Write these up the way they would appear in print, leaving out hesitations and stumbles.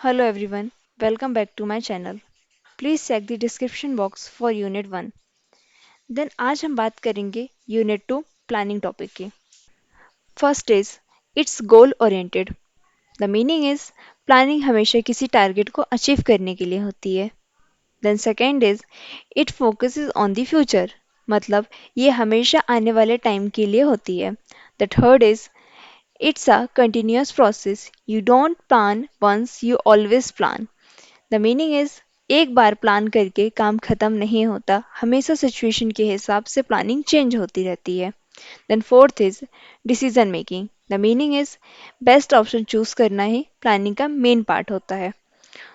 Hello everyone, welcome back to my channel. Please check the description box for Unit 1. Then आज हम बात करेंगे Unit 2 planning topic की. First is it's goal oriented. The meaning is planning हमेशा किसी target को achieve करने के लिए होती है. Then second is it focuses on the future. मतलब ये हमेशा आने वाले टाइम के लिए होती है. The third is it's a continuous process. You don't plan once you always plan. The meaning is एक बार प्लान करके काम खत्म नहीं होता, हमेशा सिचुएशन के हिसाब से प्लानिंग चेंज होती रहती है. Then fourth is decision making. The meaning is best option choose करना ही प्लानिंग का मेन पार्ट होता है.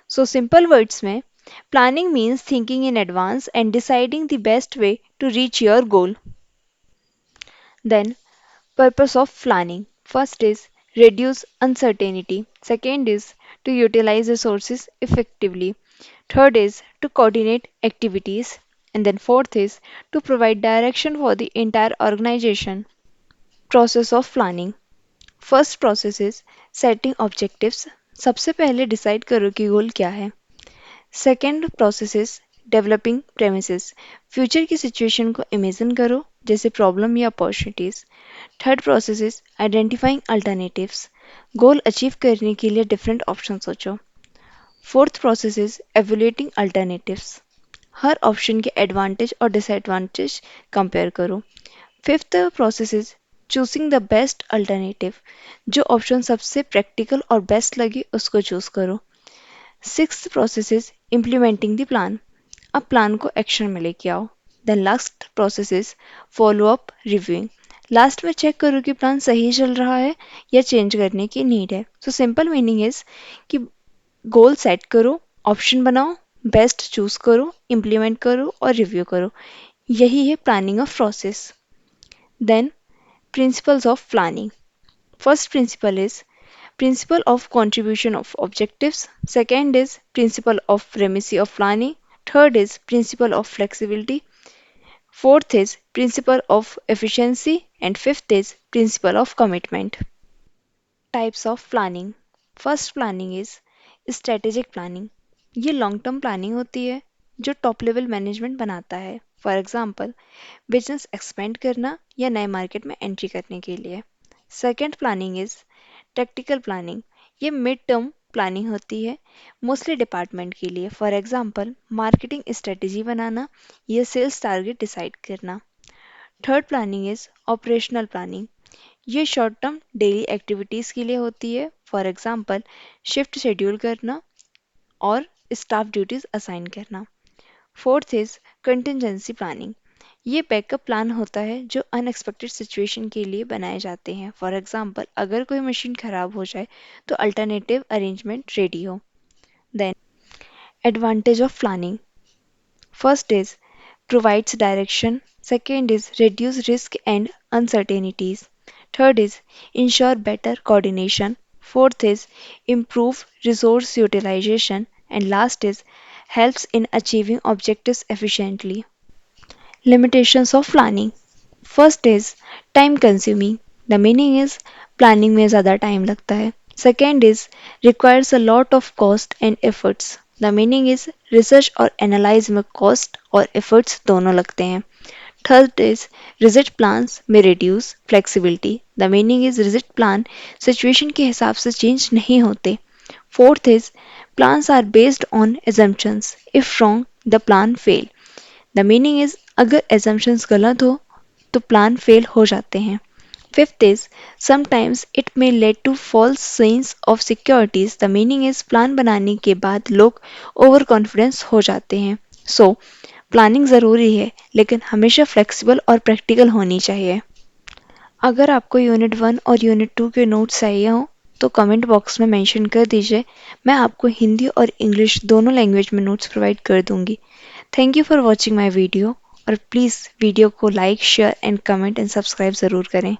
सो सिंपल वर्ड्स में planning means thinking in advance and deciding the best way to reach your goal. Then purpose of planning. First is reduce uncertainty. Second is to utilize resources effectively. Third is to coordinate activities. And then fourth is to provide direction for the entire organization. Process of planning. First process is setting objectives. सबसे पहले decide करो कि गोल क्या है. Second process is developing premises. Future की situation को imagine करो जैसे प्रॉब्लम या opportunities. Third process is identifying alternatives. Goal achieve करने के लिए डिफरेंट ऑप्शन सोचो. Fourth process is evaluating alternatives. Her option के एडवांटेज और डिसएडवांटेज कंपेयर करो. Fifth process is choosing the best alternative. जो ऑप्शन सबसे प्रैक्टिकल और बेस्ट लगे उसको चूज करो. Sixth process is implementing the plan. अब प्लान को एक्शन में लेके आओ. Then last process is follow up reviewing. Last में चेक करो कि प्लान सही चल रहा है या चेंज करने की नीड है. सो सिंपल मीनिंग इज कि गोल सेट करो, ऑप्शन बनाओ, बेस्ट चूज करो, इम्प्लीमेंट करो और रिव्यू करो. यही है planning of process. Then principles of planning. First principle is principle of contribution of objectives. Second is principle of primacy of planning. Third is principle of flexibility. Fourth is principle of efficiency. And fifth is principle of commitment. Types of planning. First planning is strategic planning. ये long term planning होती है जो top level management बनाता है. For example business expand करना या नए market में एंट्री करने के लिए. Second planning is tactical planning. ये मिड टर्म प्लानिंग होती है मोस्टली डिपार्टमेंट के लिए. फॉर एग्जांपल मार्केटिंग स्ट्रेटेजी बनाना या सेल्स टारगेट डिसाइड करना. Third planning is operational planning. ये शॉर्ट टर्म डेली एक्टिविटीज़ के लिए होती है. फॉर एग्जांपल शिफ्ट शेड्यूल करना और स्टाफ ड्यूटीज असाइन करना. Fourth is contingency planning. ये बैकअप प्लान होता है जो अनएक्सपेक्टेड सिचुएशन के लिए बनाए जाते हैं. फॉर एग्जांपल अगर कोई मशीन खराब हो जाए तो अल्टरनेटिव अरेंजमेंट रेडी हो. Then advantage of planning. First is provides direction. Second is reduce risk and uncertainties. Third is ensure better coordination. Fourth is improve resource utilization. And last is helps in achieving objectives efficiently. Limitations of planning. First is time consuming. The meaning is planning में ज़्यादा time लगता है. Second is requires a lot of cost and efforts. The meaning is research और analyze में cost और efforts दोनों लगते हैं. Third is rigid plans may reduce flexibility. The meaning is rigid plan situation के हिसाब से change नहीं होते. Fourth is plans are based on assumptions. If wrong, the plan fail. The meaning is अगर एजम्पशंस गलत हो तो प्लान फेल हो जाते हैं. Fifth is sometimes it may lead to false sense of securities. The meaning is plan बनाने के बाद लोग ओवर कॉन्फिडेंस हो जाते हैं. सो प्लानिंग ज़रूरी है लेकिन हमेशा फ्लेक्सिबल और प्रैक्टिकल होनी चाहिए. अगर आपको यूनिट 1 और यूनिट 2 के नोट्स चाहिए हो तो कमेंट बॉक्स में मेंशन कर दीजिए. मैं आपको हिंदी और इंग्लिश दोनों लैंग्वेज में नोट्स प्रोवाइड कर दूंगी. Thank you for watching my video और प्लीज़ वीडियो को like share and comment and subscribe ज़रूर करें.